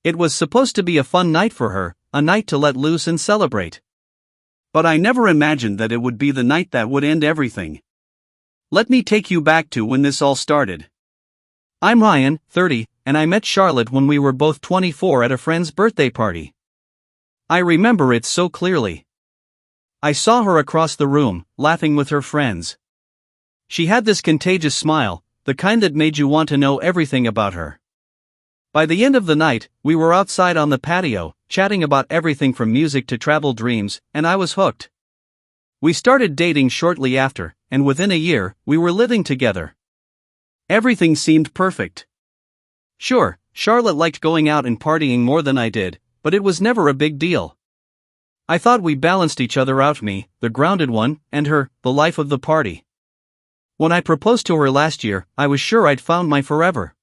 It was supposed to be a fun night for her, a night to let loose and celebrate. But I never imagined that it would be the night that would end everything. Let me take you back to when this all started. I'm Ryan, 30, and I met Charlotte when we were both 24 at a friend's birthday party. I remember it so clearly. I saw her across the room, laughing with her friends. She had this contagious smile, the kind that made you want to know everything about her. By the end of the night, we were outside on the patio, chatting about everything from music to travel dreams, and I was hooked. We started dating shortly after, and within a year, we were living together. Everything seemed perfect. Sure, Charlotte liked going out and partying more than I did, but it was never a big deal. I thought we balanced each other out, me, the grounded one, and her, the life of the party. When I proposed to her last year, I was sure I'd found my forever.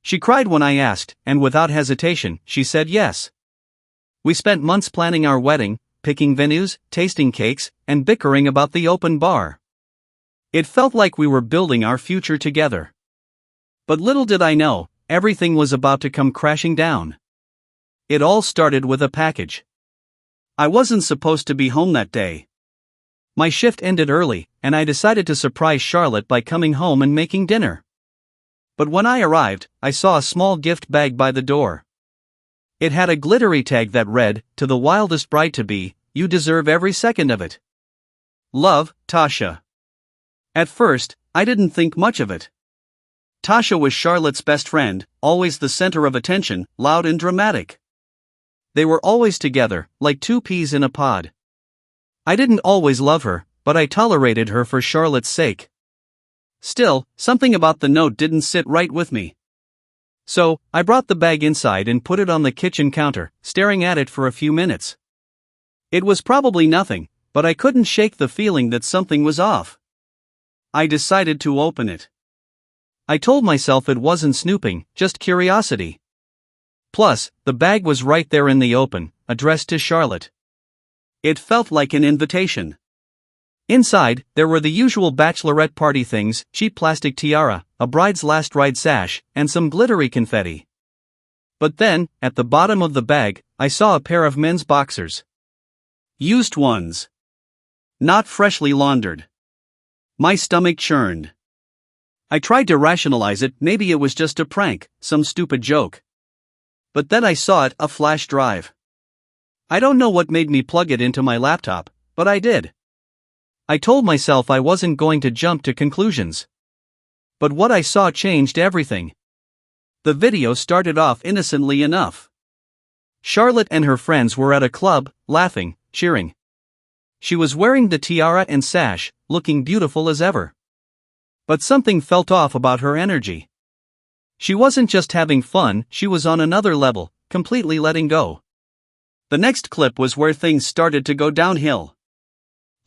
She cried when I asked, and without hesitation, she said yes. We spent months planning our wedding, picking venues, tasting cakes, and bickering about the open bar. It felt like we were building our future together. But little did I know, everything was about to come crashing down. It all started with a package. I wasn't supposed to be home that day. My shift ended early, and I decided to surprise Charlotte by coming home and making dinner. But when I arrived, I saw a small gift bag by the door. It had a glittery tag that read, "To the wildest bride-to-be, you deserve every second of it. Love, Tasha." At first, I didn't think much of it. Tasha was Charlotte's best friend, always the center of attention, loud and dramatic. They were always together, like two peas in a pod. I didn't always love her, but I tolerated her for Charlotte's sake. Still, something about the note didn't sit right with me. So, I brought the bag inside and put it on the kitchen counter, staring at it for a few minutes. It was probably nothing, but I couldn't shake the feeling that something was off. I decided to open it. I told myself it wasn't snooping, just curiosity. Plus, the bag was right there in the open, addressed to Charlotte. It felt like an invitation. Inside, there were the usual bachelorette party things: cheap plastic tiara, a bride's last ride sash, and some glittery confetti. But then, at the bottom of the bag, I saw a pair of men's boxers. Used ones. Not freshly laundered. My stomach churned. I tried to rationalize it, maybe it was just a prank, some stupid joke. But then I saw it, a flash drive. I don't know what made me plug it into my laptop, but I did. I told myself I wasn't going to jump to conclusions. But what I saw changed everything. The video started off innocently enough. Charlotte and her friends were at a club, laughing, cheering. She was wearing the tiara and sash, looking beautiful as ever. But something felt off about her energy. She wasn't just having fun, she was on another level, completely letting go. The next clip was where things started to go downhill.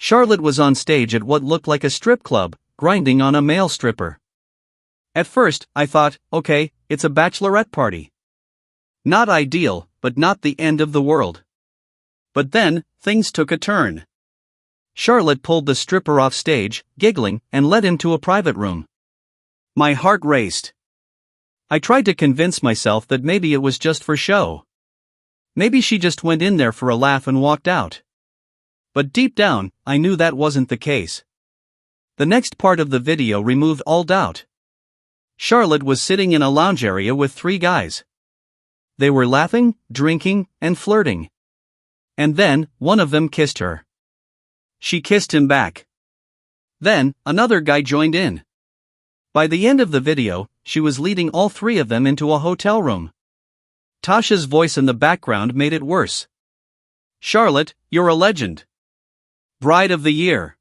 Charlotte was on stage at what looked like a strip club, grinding on a male stripper. At first, I thought, okay, it's a bachelorette party. Not ideal, but not the end of the world. But then, things took a turn. Charlotte pulled the stripper off stage, giggling, and led him to a private room. My heart raced. I tried to convince myself that maybe it was just for show. Maybe she just went in there for a laugh and walked out. But deep down, I knew that wasn't the case. The next part of the video removed all doubt. Charlotte was sitting in a lounge area with 3 guys. They were laughing, drinking, and flirting. And then, one of them kissed her. She kissed him back. Then, another guy joined in. By the end of the video, she was leading all 3 of them into a hotel room. Tasha's voice in the background made it worse. "Charlotte, you're a legend. Bride of the year."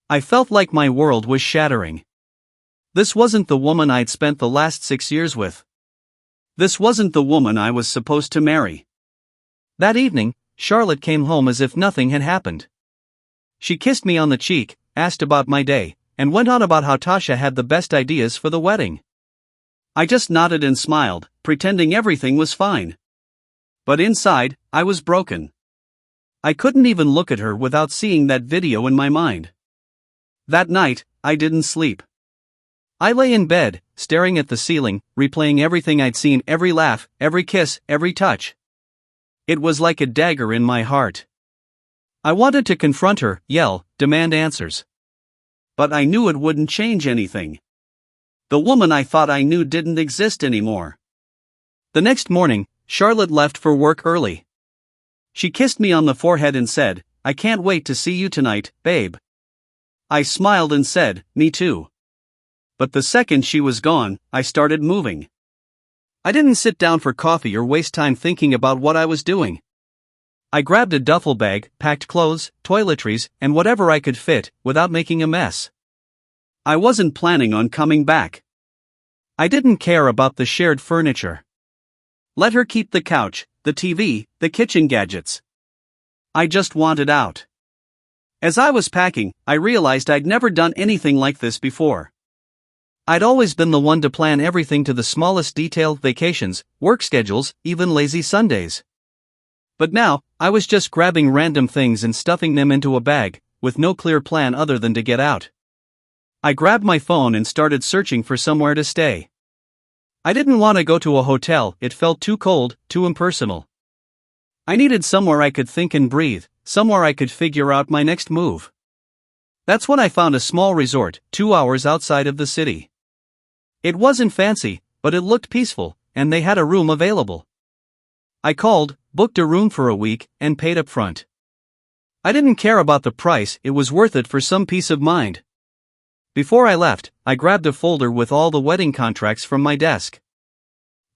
I felt like my world was shattering. This wasn't the woman I'd spent the last 6 years with. This wasn't the woman I was supposed to marry. That evening, Charlotte came home as if nothing had happened. She kissed me on the cheek, asked about my day, and went on about how Tasha had the best ideas for the wedding. I just nodded and smiled, pretending everything was fine. But inside, I was broken. I couldn't even look at her without seeing that video in my mind. That night, I didn't sleep. I lay in bed, staring at the ceiling, replaying everything I'd seen, every laugh, every kiss, every touch. It was like a dagger in my heart. I wanted to confront her, yell, demand answers. But I knew it wouldn't change anything. The woman I thought I knew didn't exist anymore. The next morning, Charlotte left for work early. She kissed me on the forehead and said, "I can't wait to see you tonight, babe." I smiled and said, "Me too." But the second she was gone, I started moving. I didn't sit down for coffee or waste time thinking about what I was doing. I grabbed a duffel bag, packed clothes, toiletries, and whatever I could fit, without making a mess. I wasn't planning on coming back. I didn't care about the shared furniture. Let her keep the couch, the TV, the kitchen gadgets. I just wanted out. As I was packing, I realized I'd never done anything like this before. I'd always been the one to plan everything to the smallest detail: vacations, work schedules, even lazy Sundays. But now, I was just grabbing random things and stuffing them into a bag, with no clear plan other than to get out. I grabbed my phone and started searching for somewhere to stay. I didn't want to go to a hotel, it felt too cold, too impersonal. I needed somewhere I could think and breathe, somewhere I could figure out my next move. That's when I found a small resort, 2 hours outside of the city. It wasn't fancy, but it looked peaceful, and they had a room available. I called, booked a room for a week, and paid up front. I didn't care about the price, it was worth it for some peace of mind. Before I left, I grabbed a folder with all the wedding contracts from my desk.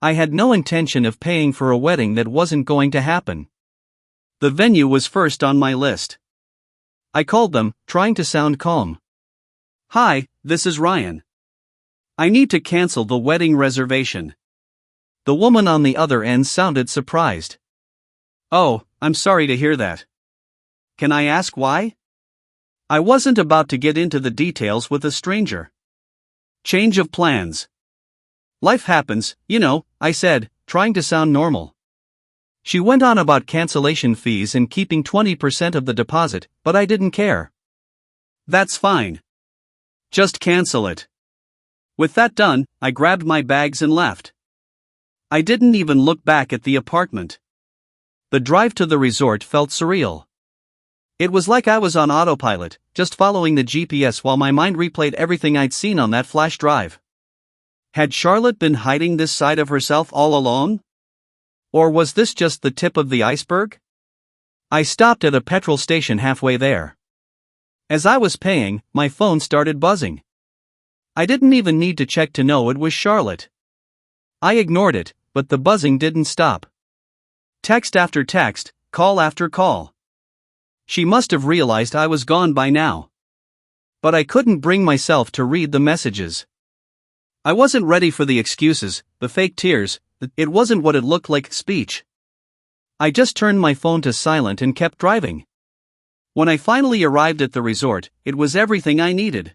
I had no intention of paying for a wedding that wasn't going to happen. The venue was first on my list. I called them, trying to sound calm. "Hi, this is Ryan. I need to cancel the wedding reservation." The woman on the other end sounded surprised. "Oh, I'm sorry to hear that. Can I ask why?" I wasn't about to get into the details with a stranger. "Change of plans. Life happens, you know," I said, trying to sound normal. She went on about cancellation fees and keeping 20% of the deposit, but I didn't care. "That's fine. Just cancel it." With that done, I grabbed my bags and left. I didn't even look back at the apartment. The drive to the resort felt surreal. It was like I was on autopilot, just following the GPS while my mind replayed everything I'd seen on that flash drive. Had Charlotte been hiding this side of herself all along? Or was this just the tip of the iceberg? I stopped at a petrol station halfway there. As I was paying, my phone started buzzing. I didn't even need to check to know it was Charlotte. I ignored it, but the buzzing didn't stop. Text after text, call after call. She must have realized I was gone by now. But I couldn't bring myself to read the messages. I wasn't ready for the excuses, the fake tears, "It wasn't what it looked like" speech. I just turned my phone to silent and kept driving. When I finally arrived at the resort, it was everything I needed.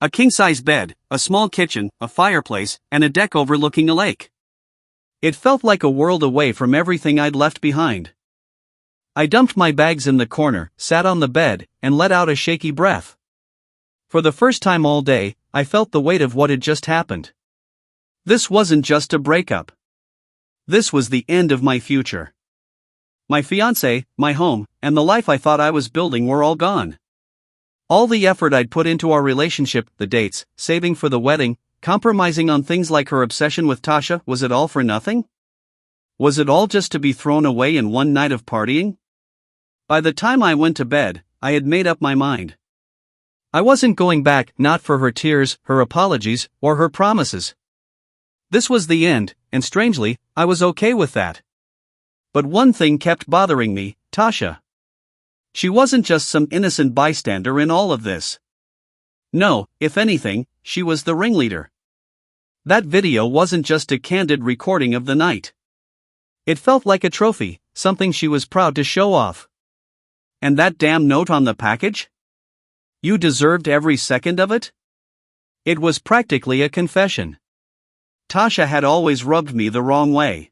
A king-size bed, a small kitchen, a fireplace, and a deck overlooking a lake. It felt like a world away from everything I'd left behind. I dumped my bags in the corner, sat on the bed, and let out a shaky breath. For the first time all day, I felt the weight of what had just happened. This wasn't just a breakup. This was the end of my future. My fiancée, my home, and the life I thought I was building were all gone. All the effort I'd put into our relationship, the dates, saving for the wedding, compromising on things like her obsession with Tasha, was it all for nothing? Was it all just to be thrown away in one night of partying? By the time I went to bed, I had made up my mind. I wasn't going back, not for her tears, her apologies, or her promises. This was the end, and strangely, I was okay with that. But one thing kept bothering me: Tasha. She wasn't just some innocent bystander in all of this. No, if anything, she was the ringleader. That video wasn't just a candid recording of the night. It felt like a trophy, something she was proud to show off. And that damn note on the package? "You deserved every second of it?" It was practically a confession. Tasha had always rubbed me the wrong way.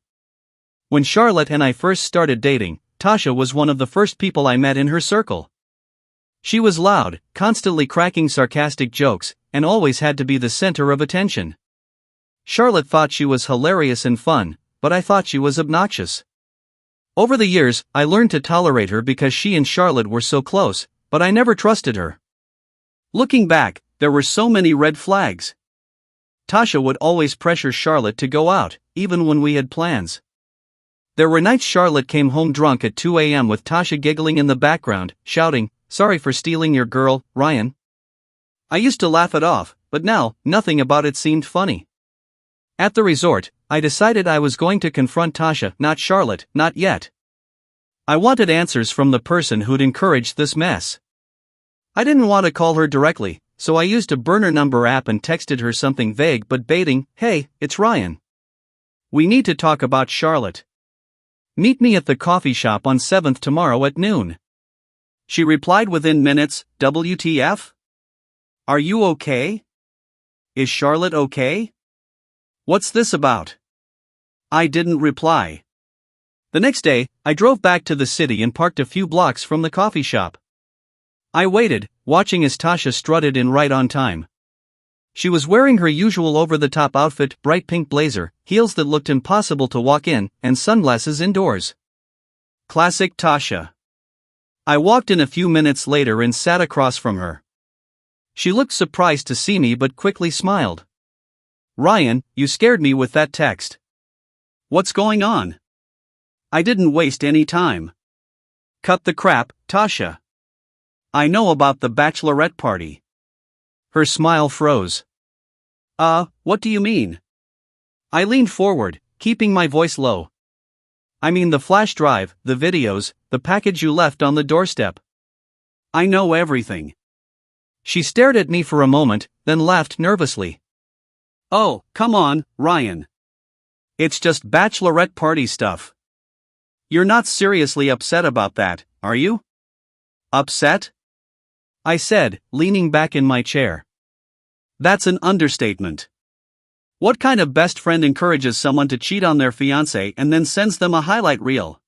When Charlotte and I first started dating, Tasha was one of the first people I met in her circle. She was loud, constantly cracking sarcastic jokes, and always had to be the center of attention. Charlotte thought she was hilarious and fun, but I thought she was obnoxious. Over the years, I learned to tolerate her because she and Charlotte were so close, but I never trusted her. Looking back, there were so many red flags. Tasha would always pressure Charlotte to go out, even when we had plans. There were nights Charlotte came home drunk at 2 a.m. with Tasha giggling in the background, shouting, "Sorry for stealing your girl, Ryan." I used to laugh it off, but now, nothing about it seemed funny. At the resort, I decided I was going to confront Tasha, not Charlotte, not yet. I wanted answers from the person who'd encouraged this mess. I didn't want to call her directly, so I used a burner number app and texted her something vague but baiting, "Hey, it's Ryan. We need to talk about Charlotte. Meet me at the coffee shop on 7th tomorrow at noon." She replied within minutes, "WTF? Are you okay? Is Charlotte okay? What's this about?" I didn't reply. The next day, I drove back to the city and parked a few blocks from the coffee shop. I waited, watching as Tasha strutted in right on time. She was wearing her usual over-the-top outfit, bright pink blazer, heels that looked impossible to walk in, and sunglasses indoors. Classic Tasha. I walked in a few minutes later and sat across from her. She looked surprised to see me but quickly smiled. "Ryan, you scared me with that text. What's going on?" I didn't waste any time. "Cut the crap, Tasha. I know about the bachelorette party." Her smile froze. What do you mean?" I leaned forward, keeping my voice low. "I mean the flash drive, the videos, the package you left on the doorstep. I know everything." She stared at me for a moment, then laughed nervously. "Oh, come on, Ryan. It's just bachelorette party stuff. You're not seriously upset about that, are you?" "Upset?" I said, leaning back in my chair. "That's an understatement. What kind of best friend encourages someone to cheat on their fiancé and then sends them a highlight reel?"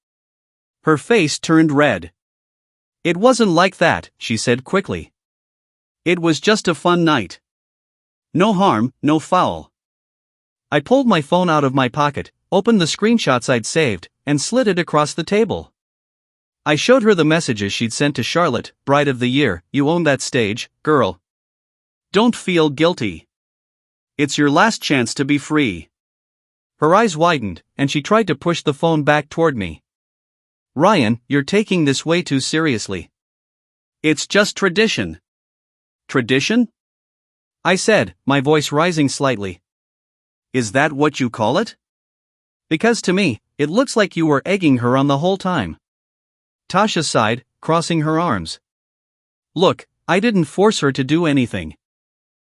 Her face turned red. "It wasn't like that," she said quickly. "It was just a fun night. No harm, no foul." I pulled my phone out of my pocket, opened the screenshots I'd saved, and slid it across the table. I showed her the messages she'd sent to Charlotte, "Bride of the year, you own that stage, girl. Don't feel guilty. It's your last chance to be free." Her eyes widened, and she tried to push the phone back toward me. "Ryan, you're taking this way too seriously." "It's just tradition." "Tradition?" I said, my voice rising slightly. "Is that what you call it? Because to me, it looks like you were egging her on the whole time." Tasha sighed, crossing her arms. "Look, I didn't force her to do anything.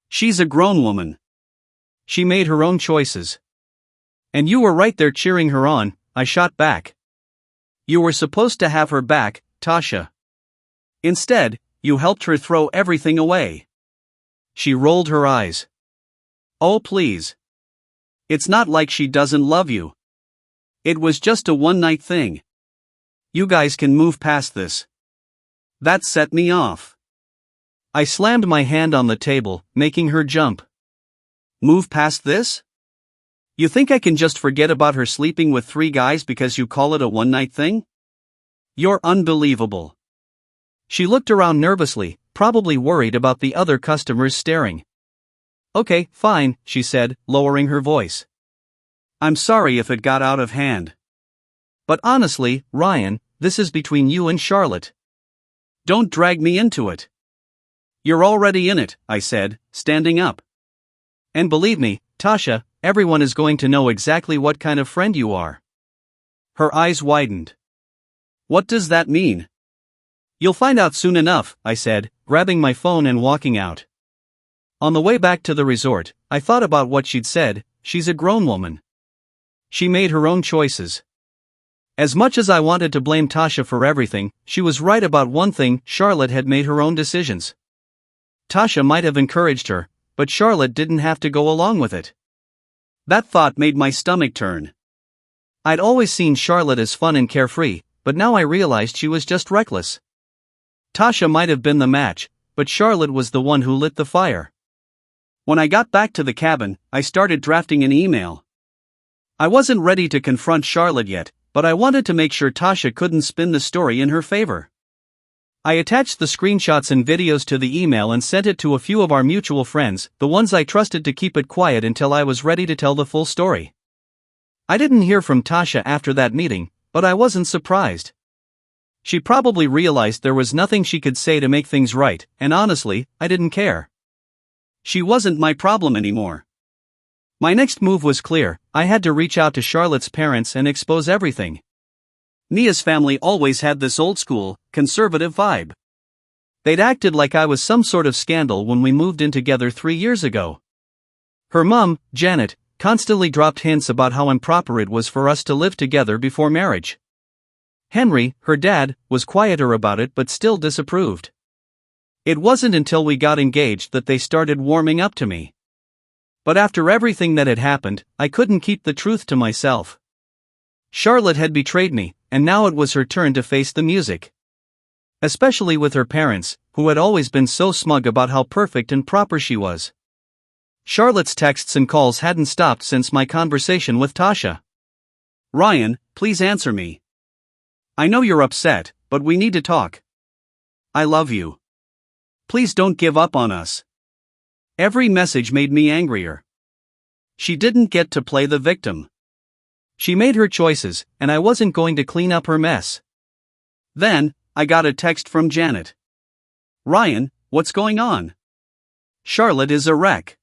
She's a grown woman. She made her own choices. And you were right there cheering her on," I shot back. "You were supposed to have her back, Tasha. Instead, you helped her throw everything away." She rolled her eyes. "Oh please. It's not like she doesn't love you. It was just a one-night thing. You guys can move past this." That set me off. I slammed my hand on the table, making her jump. "Move past this? You think I can just forget about her sleeping with 3 guys because you call it a one-night thing? You're unbelievable." She looked around nervously, probably worried about the other customers staring. "Okay, fine," she said, lowering her voice. "I'm sorry if it got out of hand. But honestly, Ryan, this is between you and Charlotte. Don't drag me into it." "You're already in it," I said, standing up. "And believe me, Tasha, everyone is going to know exactly what kind of friend you are." Her eyes widened. "What does that mean?" "You'll find out soon enough," I said, grabbing my phone and walking out. On the way back to the resort, I thought about what she'd said. She's a grown woman. She made her own choices. As much as I wanted to blame Tasha for everything, she was right about one thing: Charlotte had made her own decisions. Tasha might have encouraged her, but Charlotte didn't have to go along with it. That thought made my stomach turn. I'd always seen Charlotte as fun and carefree, but now I realized she was just reckless. Tasha might have been the match, but Charlotte was the one who lit the fire. When I got back to the cabin, I started drafting an email. I wasn't ready to confront Charlotte yet, but I wanted to make sure Tasha couldn't spin the story in her favor. I attached the screenshots and videos to the email and sent it to a few of our mutual friends, the ones I trusted to keep it quiet until I was ready to tell the full story. I didn't hear from Tasha after that meeting, but I wasn't surprised. She probably realized there was nothing she could say to make things right, and honestly, I didn't care. She wasn't my problem anymore. My next move was clear. I had to reach out to Charlotte's parents and expose everything. Mia's family always had this old-school, conservative vibe. They'd acted like I was some sort of scandal when we moved in together 3 years ago. Her mom, Janet, constantly dropped hints about how improper it was for us to live together before marriage. Henry, her dad, was quieter about it but still disapproved. It wasn't until we got engaged that they started warming up to me. But after everything that had happened, I couldn't keep the truth to myself. Charlotte had betrayed me, and now it was her turn to face the music. Especially with her parents, who had always been so smug about how perfect and proper she was. Charlotte's texts and calls hadn't stopped since my conversation with Tasha. "Ryan, please answer me. I know you're upset, but we need to talk. I love you. Please don't give up on us." Every message made me angrier. She didn't get to play the victim. She made her choices, and I wasn't going to clean up her mess. Then, I got a text from Janet. "Ryan, what's going on? Charlotte is a wreck.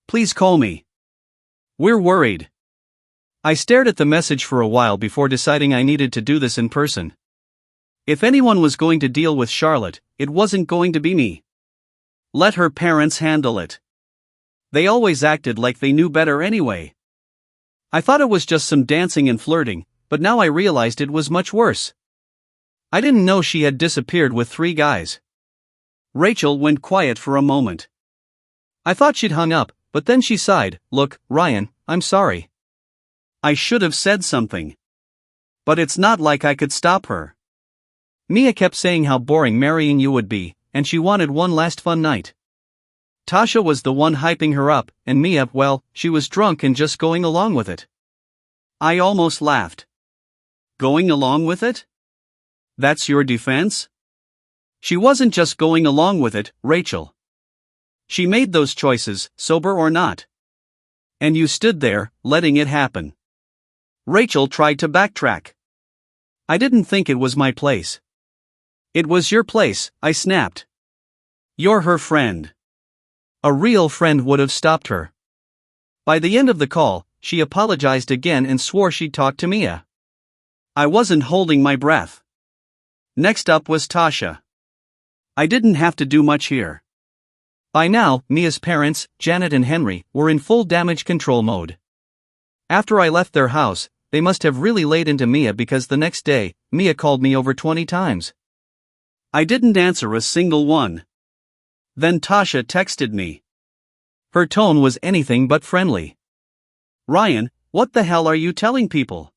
Please call me. We're worried." I stared at the message for a while before deciding I needed to do this in person. If anyone was going to deal with Charlotte, it wasn't going to be me. Let her parents handle it. They always acted like they knew better anyway. I thought it was just some dancing and flirting, but now I realized it was much worse. I didn't know she had disappeared with 3 guys. Rachel went quiet for a moment. I thought she'd hung up, but then she sighed. "Look, Ryan, I'm sorry. I should have said something. But it's not like I could stop her. Mia kept saying how boring marrying you would be, and she wanted one last fun night. Tasha was the one hyping her up, and Mia, well, she was drunk and just going along with it." I almost laughed. Going along with it? That's your defense? She wasn't just going along with it, Rachel. She made those choices, sober or not. And you stood there, letting it happen. Rachel tried to backtrack. "I didn't think it was my place." "It was your place," I snapped. "You're her friend." A real friend would have stopped her. By the end of the call, she apologized again and swore she'd talk to Mia. I wasn't holding my breath. Next up was Tasha. I didn't have to do much here. By now, Mia's parents, Janet and Henry, were in full damage control mode. After I left their house, they must have really laid into Mia because the next day, Mia called me over 20 times. I didn't answer a single one. Then Tasha texted me. Her tone was anything but friendly. "Ryan, what the hell are you telling people?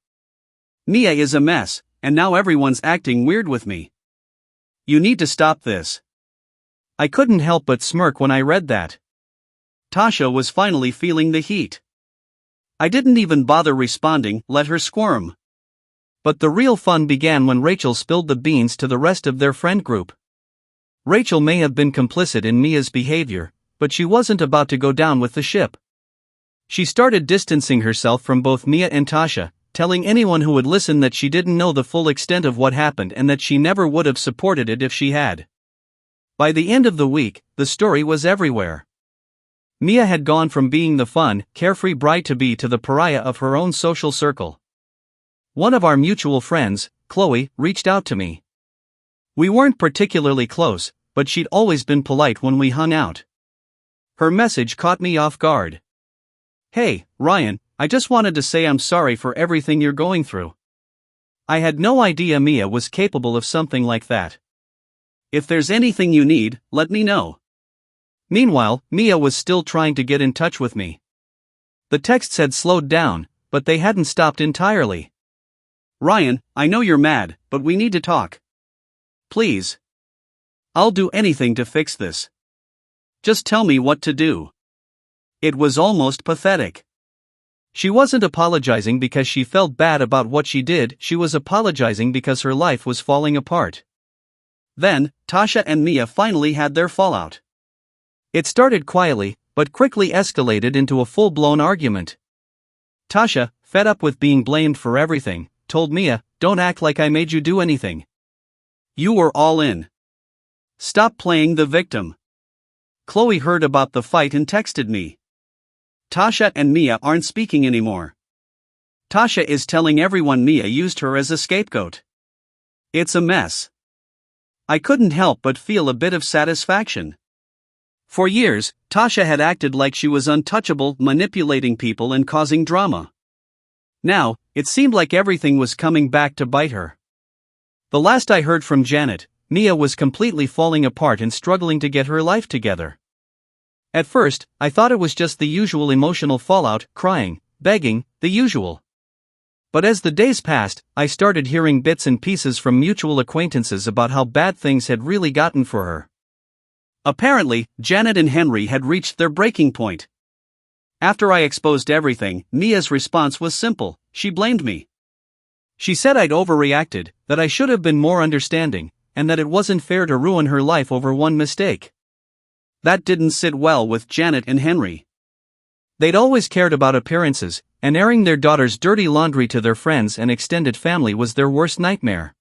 Mia is a mess, and now everyone's acting weird with me. You need to stop this." I couldn't help but smirk when I read that. Tasha was finally feeling the heat. I didn't even bother responding, let her squirm. But the real fun began when Rachel spilled the beans to the rest of their friend group. Rachel may have been complicit in Mia's behavior, but she wasn't about to go down with the ship. She started distancing herself from both Mia and Tasha, telling anyone who would listen that she didn't know the full extent of what happened and that she never would have supported it if she had. By the end of the week, the story was everywhere. Mia had gone from being the fun, carefree bride-to-be to the pariah of her own social circle. One of our mutual friends, Chloe, reached out to me. We weren't particularly close, but she'd always been polite when we hung out. Her message caught me off guard. "Hey, Ryan, I just wanted to say I'm sorry for everything you're going through. I had no idea Mia was capable of something like that. If there's anything you need, let me know." Meanwhile, Mia was still trying to get in touch with me. The texts had slowed down, but they hadn't stopped entirely. "Ryan, I know you're mad, but we need to talk. Please. I'll do anything to fix this. Just tell me what to do." It was almost pathetic. She wasn't apologizing because she felt bad about what she did, she was apologizing because her life was falling apart. Then, Tasha and Mia finally had their fallout. It started quietly, but quickly escalated into a full-blown argument. Tasha, fed up with being blamed for everything, told Mia, "Don't act like I made you do anything. You were all in. Stop playing the victim." Chloe heard about the fight and texted me. Tasha and Mia aren't speaking anymore. Tasha is telling everyone Mia used her as a scapegoat. It's a mess. I couldn't help but feel a bit of satisfaction. For years, Tasha had acted like she was untouchable, manipulating people and causing drama. Now, it seemed like everything was coming back to bite her. The last I heard from Janet, Mia was completely falling apart and struggling to get her life together. At first, I thought it was just the usual emotional fallout, crying, begging, the usual. But as the days passed, I started hearing bits and pieces from mutual acquaintances about how bad things had really gotten for her. Apparently, Janet and Henry had reached their breaking point. After I exposed everything, Mia's response was simple: she blamed me. She said I'd overreacted, that I should have been more understanding, and that it wasn't fair to ruin her life over one mistake. That didn't sit well with Janet and Henry. They'd always cared about appearances, and airing their daughter's dirty laundry to their friends and extended family was their worst nightmare.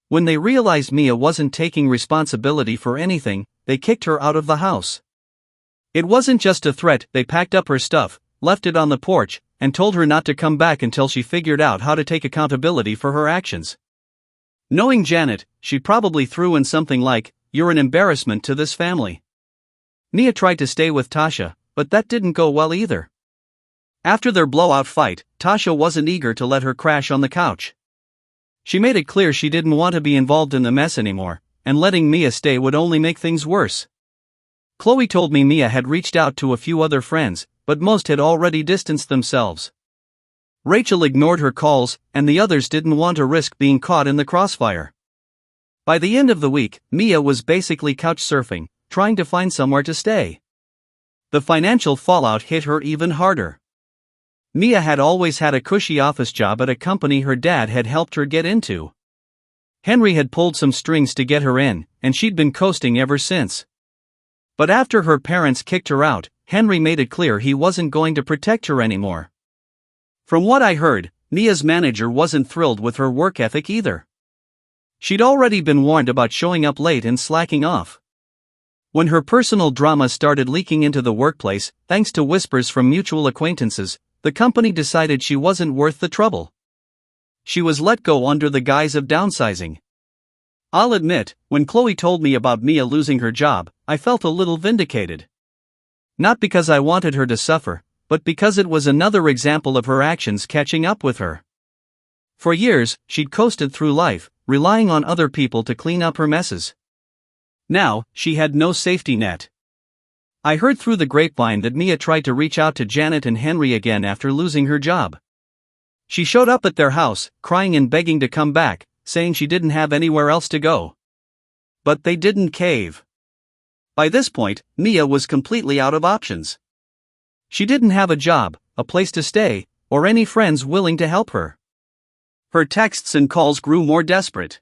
When they realized Mia wasn't taking responsibility for anything, they kicked her out of the house. It wasn't just a threat, they packed up her stuff, left it on the porch, and told her not to come back until she figured out how to take accountability for her actions. Knowing Janet, she probably threw in something like, "You're an embarrassment to this family." Mia tried to stay with Tasha, but that didn't go well either. After their blowout fight, Tasha wasn't eager to let her crash on the couch. She made it clear she didn't want to be involved in the mess anymore, and letting Mia stay would only make things worse. Chloe told me Mia had reached out to a few other friends, but most had already distanced themselves. Rachel ignored her calls, and the others didn't want to risk being caught in the crossfire. By the end of the week, Mia was basically couch surfing, trying to find somewhere to stay. The financial fallout hit her even harder. Mia had always had a cushy office job at a company her dad had helped her get into. Henry had pulled some strings to get her in, and she'd been coasting ever since. But after her parents kicked her out, Henry made it clear he wasn't going to protect her anymore. From what I heard, Mia's manager wasn't thrilled with her work ethic either. She'd already been warned about showing up late and slacking off. When her personal drama started leaking into the workplace, thanks to whispers from mutual acquaintances, the company decided she wasn't worth the trouble. She was let go under the guise of downsizing. I'll admit, when Chloe told me about Mia losing her job, I felt a little vindicated. Not because I wanted her to suffer, but because it was another example of her actions catching up with her. For years, she'd coasted through life, relying on other people to clean up her messes. Now, she had no safety net. I heard through the grapevine that Mia tried to reach out to Janet and Henry again after losing her job. She showed up at their house, crying and begging to come back, saying she didn't have anywhere else to go. But they didn't cave. By this point, Mia was completely out of options. She didn't have a job, a place to stay, or any friends willing to help her. Her texts and calls grew more desperate.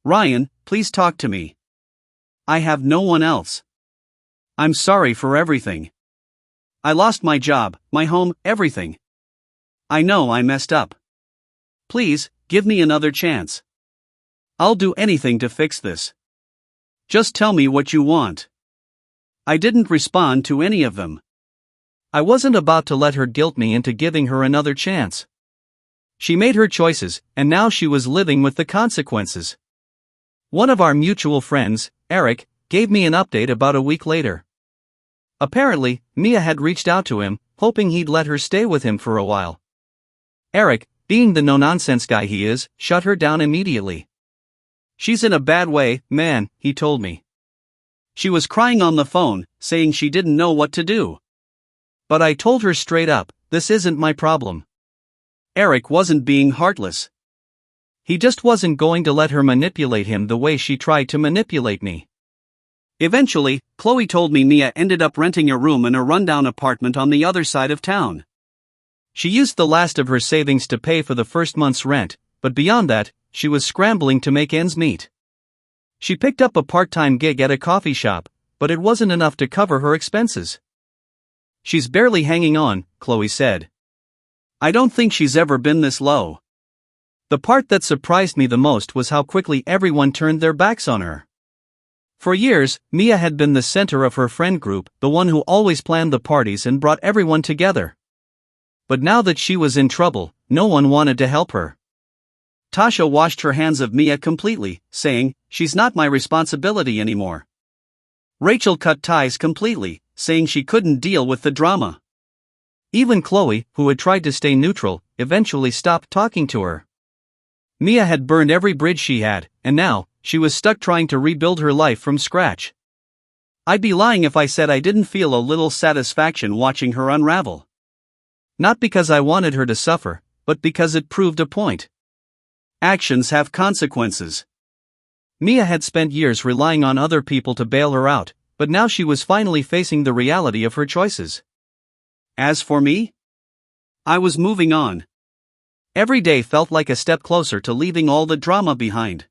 "Ryan, please talk to me. I have no one else. I'm sorry for everything. I lost my job, my home, everything. I know I messed up. Please, give me another chance. I'll do anything to fix this. Just tell me what you want." I didn't respond to any of them. I wasn't about to let her guilt me into giving her another chance. She made her choices, and now she was living with the consequences. One of our mutual friends, Eric, gave me an update about a week later. Apparently, Mia had reached out to him, hoping he'd let her stay with him for a while. Eric, being the no-nonsense guy he is, shut her down immediately. "She's in a bad way, man," he told me. She was crying on the phone, saying she didn't know what to do. But I told her straight up, this isn't my problem. Eric wasn't being heartless. He just wasn't going to let her manipulate him the way she tried to manipulate me. Eventually, Chloe told me Mia ended up renting a room in a rundown apartment on the other side of town. She used the last of her savings to pay for the first month's rent, but beyond that, she was scrambling to make ends meet. She picked up a part-time gig at a coffee shop, but it wasn't enough to cover her expenses. "She's barely hanging on," Chloe said. "I don't think she's ever been this low." The part that surprised me the most was how quickly everyone turned their backs on her. For years, Mia had been the center of her friend group, the one who always planned the parties and brought everyone together. But now that she was in trouble, no one wanted to help her. Tasha washed her hands of Mia completely, saying, "She's not my responsibility anymore." Rachel cut ties completely, saying she couldn't deal with the drama. Even Chloe, who had tried to stay neutral, eventually stopped talking to her. Mia had burned every bridge she had, and now, she was stuck trying to rebuild her life from scratch. I'd be lying if I said I didn't feel a little satisfaction watching her unravel. Not because I wanted her to suffer, but because it proved a point. Actions have consequences. Mia had spent years relying on other people to bail her out, but now she was finally facing the reality of her choices. As for me, I was moving on. Every day felt like a step closer to leaving all the drama behind.